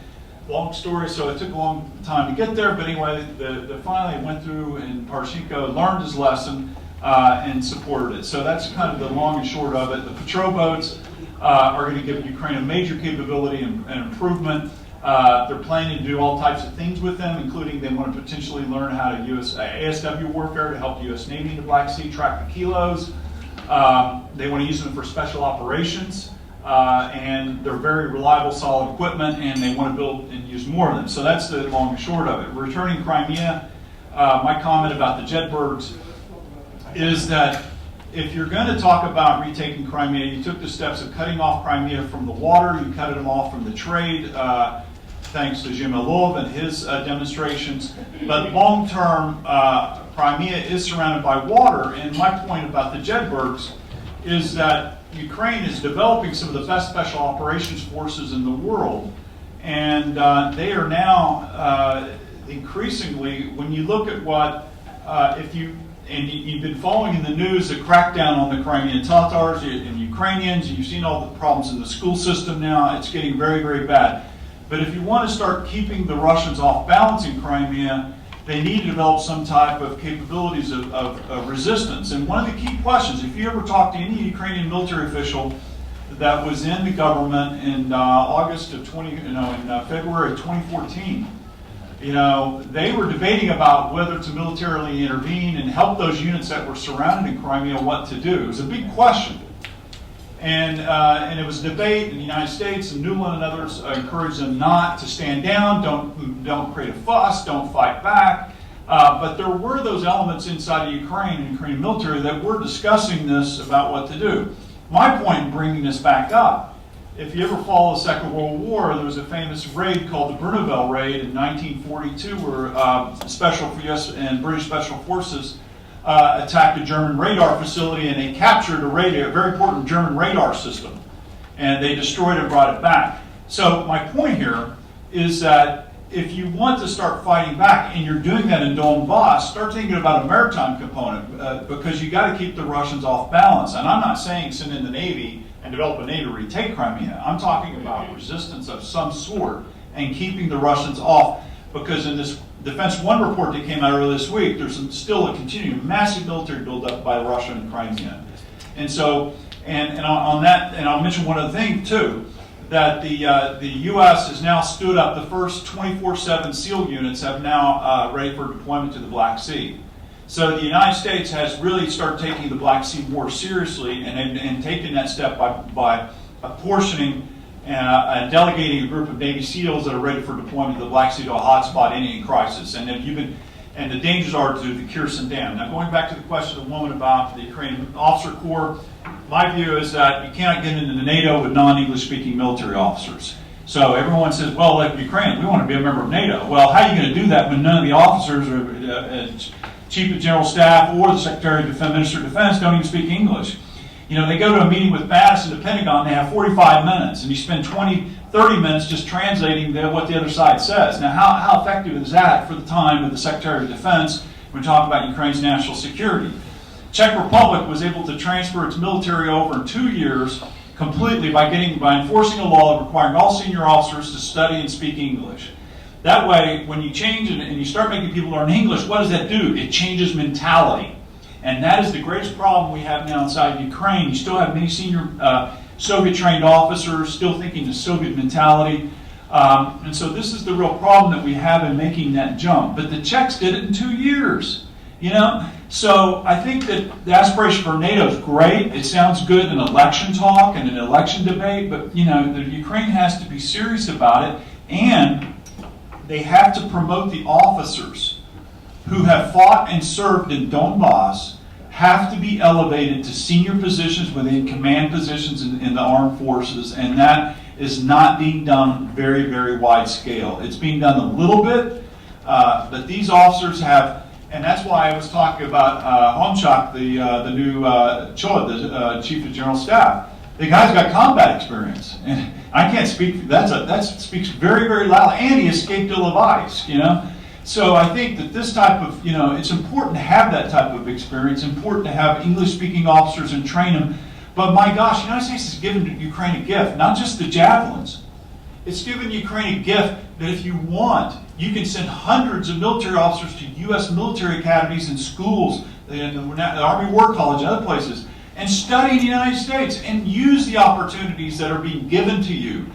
Long story, so it took a long time to get there. But anyway, the finally went through, and Poroshenko learned his lesson and supported it. So that's kind of the long and short of it. The patrol boats are going to give Ukraine a major capability and improvement. They're planning to do all types of things with them, including they want to potentially learn how to use ASW warfare to help the U.S. Navy in the Black Sea track the kilos. They want to use them for special operations. and they're very reliable, solid equipment, and they want to build and use more of them. So that's the long and short of it. Returning Crimea, my comment about the Jedburghs is that if you're going to talk about retaking Crimea, you took the steps of cutting off Crimea from the water, you cut them off from the trade, thanks to Jurkiw and his demonstrations. But long-term, Crimea is surrounded by water, and my point about the Jedburghs is that Ukraine is developing some of the best special operations forces in the world, and they are now increasingly, when you look at what, you've been following in the news the crackdown on the Crimean Tatars and Ukrainians, you've seen all the problems in the school system now, it's getting very, very bad. But if you want to start keeping the Russians off balance in Crimea, they need to develop some type of capabilities of resistance. And one of the key questions, if you ever talk to any Ukrainian military official that was in the government in February of 2014, they were debating about whether to militarily intervene and help those units that were surrounded in Crimea what to do. It was a big question. And it was a debate in the United States, and Nuland and others encouraged them not to stand down, don't create a fuss, don't fight back. But there were those elements inside of Ukraine and Ukrainian military that were discussing this about what to do. My point in bringing this back up, if you ever follow the Second World War, there was a famous raid called the Bruneval Raid in 1942 where Special US and British Special Forces attacked a German radar facility, and they captured a very important German radar system. And they destroyed it and brought it back. So my point here is that if you want to start fighting back, and you're doing that in Donbass, start thinking about a maritime component, because you got to keep the Russians off balance. And I'm not saying send in the Navy and develop a Navy to retake Crimea. I'm talking about resistance of some sort and keeping the Russians off, because in this Defense One report that came out earlier this week, there's still a continuing massive military buildup by Russia and Crimea. And so, and on that, and I'll mention one other thing too, that the U.S. has now stood up the first 24/7 SEAL units have now ready for deployment to the Black Sea. So the United States has really started taking the Black Sea more seriously and taking that step by apportioning and delegating a group of Navy SEALs that are ready for deployment to the Black Sea to a hotspot in any crisis. And the dangers are to the Kherson Dam. Now, going back to the question of the woman about the Ukrainian officer corps, my view is that you cannot get into the NATO with non-English speaking military officers. So everyone says, well, like Ukraine, we want to be a member of NATO. Well, how are you going to do that when none of the officers or Chief of General Staff or the Secretary of Defense, Minister of Defense don't even speak English? They go to a meeting with Mattis in the Pentagon, they have 45 minutes, and you spend 20, 30 minutes just translating what the other side says. Now, how effective is that for the time of the Secretary of Defense when we talk about Ukraine's national security? Czech Republic was able to transfer its military over in 2 years completely by enforcing a law requiring all senior officers to study and speak English. That way, when you change and you start making people learn English, what does that do? It changes mentality. And that is the greatest problem we have now inside Ukraine. You still have many senior Soviet-trained officers still thinking the Soviet mentality. And so this is the real problem that we have in making that jump. But the Czechs did it in 2 years. So I think that the aspiration for NATO is great. It sounds good in election talk and an election debate, but the Ukraine has to be serious about it, and they have to promote the officers who have fought and served in Donbass have to be elevated to senior positions within command positions in the armed forces, and that is not being done very, very wide scale. It's being done a little bit, but these officers have. And that's why I was talking about Honchak, the new Chod, the Chief of General Staff. The guy's got combat experience, and I can't speak. That speaks very, very loud. And he escaped Ilovaisk, So I think that this type of, it's important to have that type of experience. Important to have English-speaking officers and train them. But my gosh, the United States has given Ukraine a gift, not just the javelins. It's given Ukraine a gift that if you want, you can send hundreds of military officers to U.S. military academies and schools, the Army War College and other places, and study in the United States and use the opportunities that are being given to you.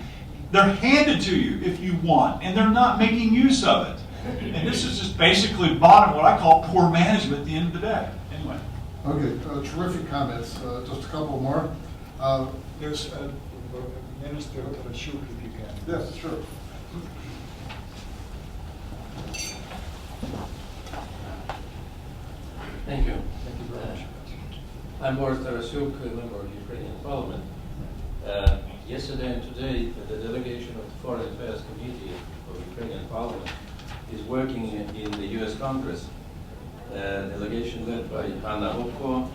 They're handed to you if you want, and they're not making use of it. And this is just basically what I call poor management at the end of the day. Anyway. Okay, terrific comments. Just a couple more. There's Minister Rashuk, if you can. Yes, sure. Thank you. Thank you very much. I'm Boris Tarasuk, a member of the Ukrainian Parliament. Yesterday and today, the delegation of the Foreign Affairs Committee of the Ukrainian Parliament is working in the U.S. Congress. Delegation led by Anna Hopko,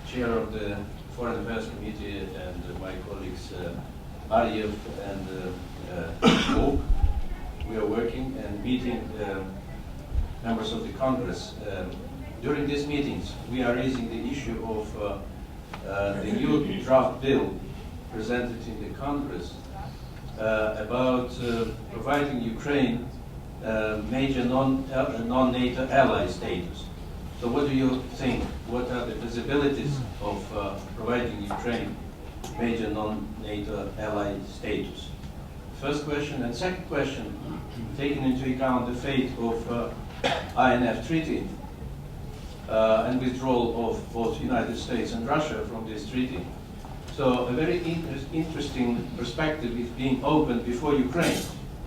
chair of the Foreign Affairs Committee, and my colleagues Ariev and Vuk. We are working and meeting members of the Congress. During these meetings, we are raising the issue of the new draft bill presented in the Congress about providing Ukraine major non-NATO ally status. So what do you think? What are the possibilities of providing Ukraine major non-NATO ally status? First question. And second question, taking into account the fate of INF Treaty and withdrawal of both United States and Russia from this treaty. So a very interesting perspective is being opened before Ukraine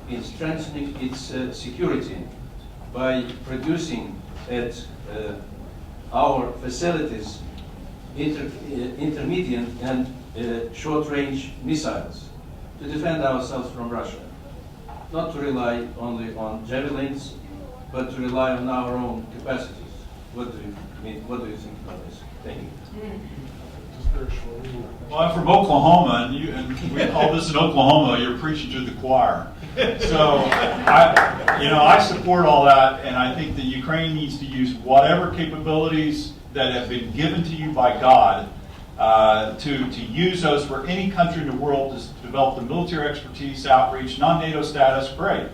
in strengthening its security by producing at our facilities intermediate and short-range missiles to defend ourselves from Russia. Not to rely only on javelins, but to rely on our own capacities. What do you mean? What do you think about this? Thank you. Well, I'm from Oklahoma, and we call this in Oklahoma, you're preaching to the choir. So, I support all that, and I think that Ukraine needs to use whatever capabilities that have been given to you by God to use those for any country in the world to develop the military expertise, outreach, non-NATO status, great.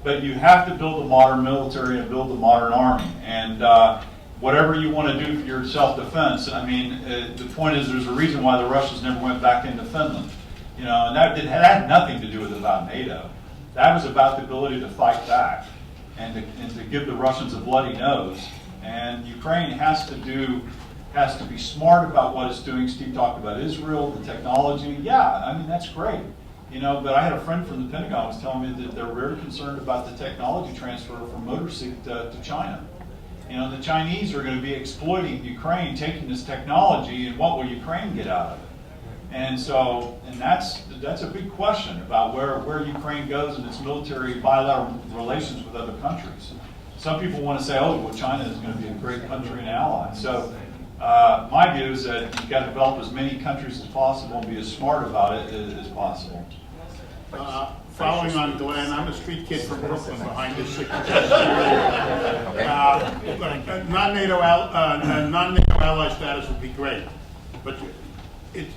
But you have to build a modern military and build a modern army. And whatever you want to do for your self-defense, I mean, the point is there's a reason why the Russians never went back into Finland. And that had nothing to do with about NATO. That was about the ability to fight back and to give the Russians a bloody nose. And Ukraine has to be smart about what it's doing. Steve talked about Israel, the technology. Yeah, I mean, that's great. But I had a friend from the Pentagon was telling me that they're very concerned about the technology transfer from Motorseek to China. The Chinese are going to be exploiting Ukraine, taking this technology, and what will Ukraine get out of it? And that's a big question about where Ukraine goes in its military bilateral relations with other countries. Some people want to say, oh, well, China is going to be a great country and ally. So my view is that you've got to develop as many countries as possible and be as smart about it as possible. Following on Glen, I'm a street kid from Brooklyn behind this signature. Non-NATO ally status would be great, but its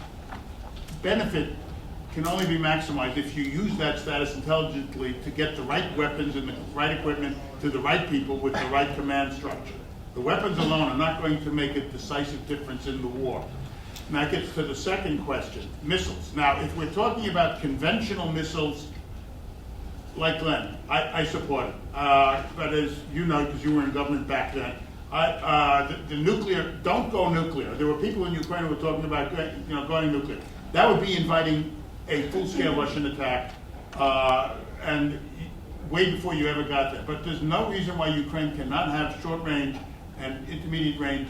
benefit can only be maximized if you use that status intelligently to get the right weapons and the right equipment to the right people with the right command structure. The weapons alone are not going to make a decisive difference in the war. And that gets to the second question, missiles. Now, if we're talking about conventional missiles, like Glen, I support it. But as you know, because you were in government back then, the nuclear, don't go nuclear. There were people in Ukraine who were talking about going nuclear. That would be inviting a full-scale Russian attack, and way before you ever got there. But there's no reason why Ukraine cannot have short-range and intermediate range,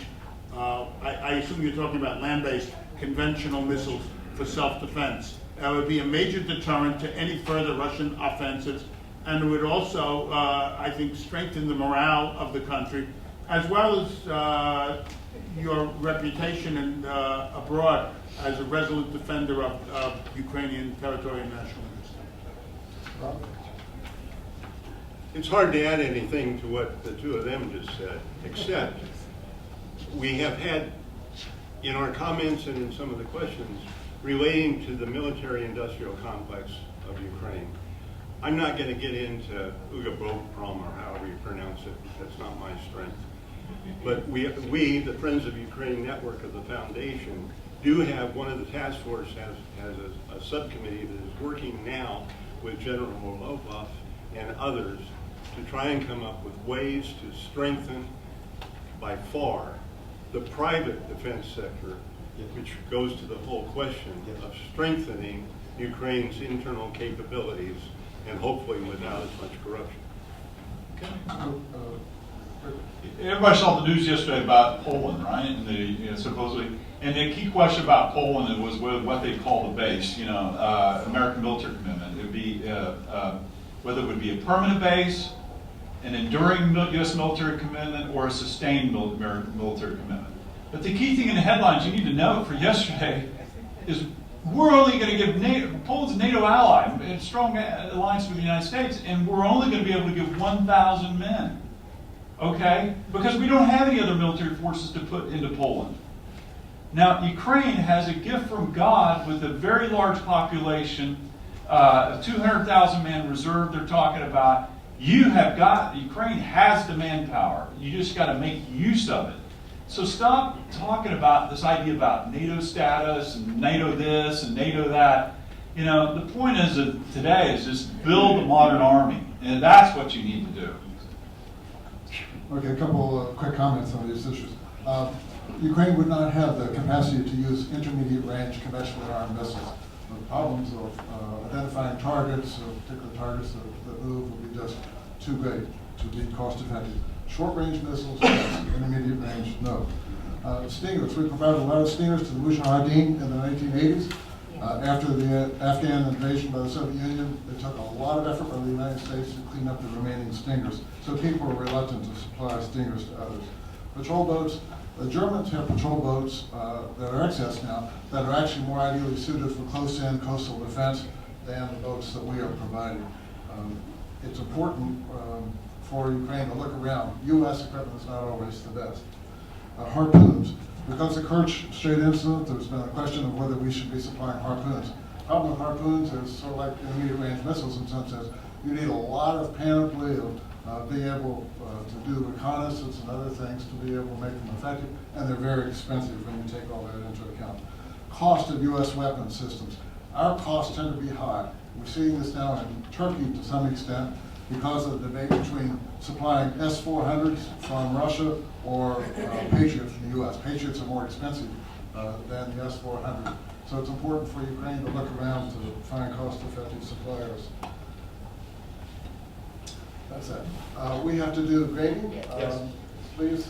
I assume you're talking about land-based conventional missiles for self-defense. That would be a major deterrent to any further Russian offensives, and it would also, I think, strengthen the morale of the country, as well as your reputation abroad as a resolute defender of Ukrainian territory and national interest. It's hard to add anything to what the two of them just said, except we have had, in our comments and in some of the questions, relating to the military-industrial complex of Ukraine. I'm not going to get into Ugaboprom or however you pronounce it. That's not my strength. But we, the Friends of Ukraine Network of the Foundation, do have one of the task force has a subcommittee that is working now with General Orlov and others to try and come up with ways to strengthen, by far, the private defense sector, which goes to the whole question of strengthening Ukraine's internal capabilities, and hopefully without as much corruption. Everybody saw the news yesterday about Poland, right? And supposedly, and the key question about Poland was what they call the base. American military commitment. It would be whether it would be a permanent base, an enduring U.S. military commitment, or a sustained military commitment. But the key thing in the headlines you need to know for yesterday is we're only going to give Poland's a NATO ally, a strong alliance with the United States, and we're only going to be able to give 1,000 men. Okay? Because we don't have any other military forces to put into Poland. Now, Ukraine has a gift from God with a very large population, 200,000 men reserved they're talking about. Ukraine has the manpower. You just got to make use of it. So stop talking about this idea about NATO status and NATO this and NATO that. The point is that today is just build a modern army, and that's what you need to do. Okay, a couple of quick comments on these issues. Ukraine would not have the capacity to use intermediate range conventionally armed missiles. The problems of identifying targets, particular targets that move, would be just too great to be cost effective. Short range missiles, yes. Intermediate range, no. Stingers, we provided a lot of Stingers to the Mujahideen in the 1980s. After the Afghan invasion by the Soviet Union, it took a lot of effort by the United States to clean up the remaining Stingers. So people were reluctant to supply Stingers to others. Patrol boats, the Germans have patrol boats that are excess now that are actually more ideally suited for close-in coastal defense than the boats that we are providing. It's important for Ukraine to look around. U.S. equipment is not always the best. Harpoons. Because of the Kerch Strait incident, there's been a question of whether we should be supplying harpoons. The problem with harpoons is sort of like intermediate range missiles in some sense. You need a lot of panoply of being able to do reconnaissance and other things to be able to make them effective, and they're very expensive when you take all that into account. Cost of U.S. weapon systems. Our costs tend to be high. We're seeing this now in Turkey to some extent because of the debate between supplying S-400s from Russia or Patriots from the U.S. Patriots are more expensive than the S-400. So it's important for Ukraine to look around to find cost-effective suppliers. That's it. We have to do grading. Yes. Please,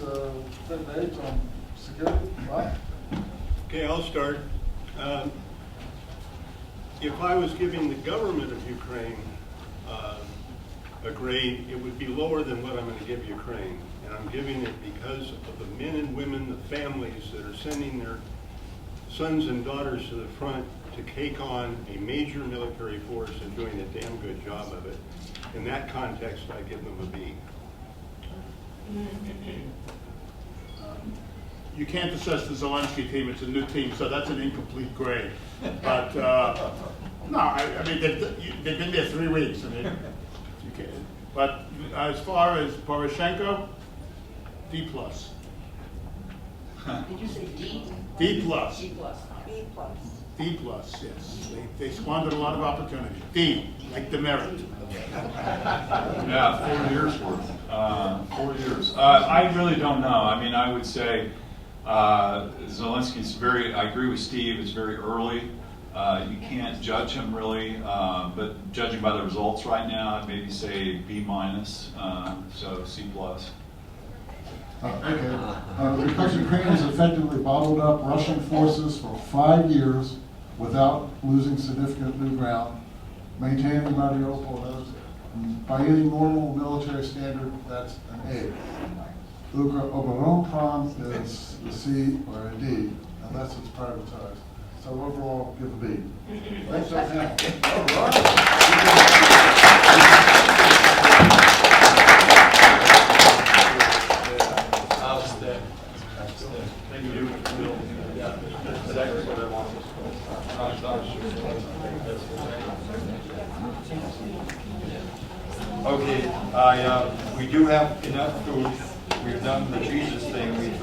print grades on security. Right? Okay, I'll start. If I was giving the government of Ukraine a grade, it would be lower than what I'm going to give Ukraine. And I'm giving it because of the men and women, the families that are sending their sons and daughters to the front to take on a major military force and doing a damn good job of it. In that context, I give them a B. You can't assess the Zelensky team, it's a new team, so that's an incomplete grade. But, no, I mean, they've been there 3 weeks. I mean, you can't. But as far as Poroshenko, D+. Did you say D? D+. D plus. B plus. D+, yes. They squandered a lot of opportunity. D, like demerit. Yeah, 4 years worth. 4 years. I really don't know. I mean, I would say Zelensky's I agree with Steve, it's very early. You can't judge him really, but judging by the results right now, I'd maybe say B-, so C+. Okay. Because Ukraine has effectively bottled up Russian forces for 5 years without losing significant new ground, maintaining Mariupol, by any normal military standard, that's an A. Oberonprom is a C or a D, unless it's privatized. So overall, give a B. Thanks for that. All Okay, we do have enough food. We've done the Jesus thing. We've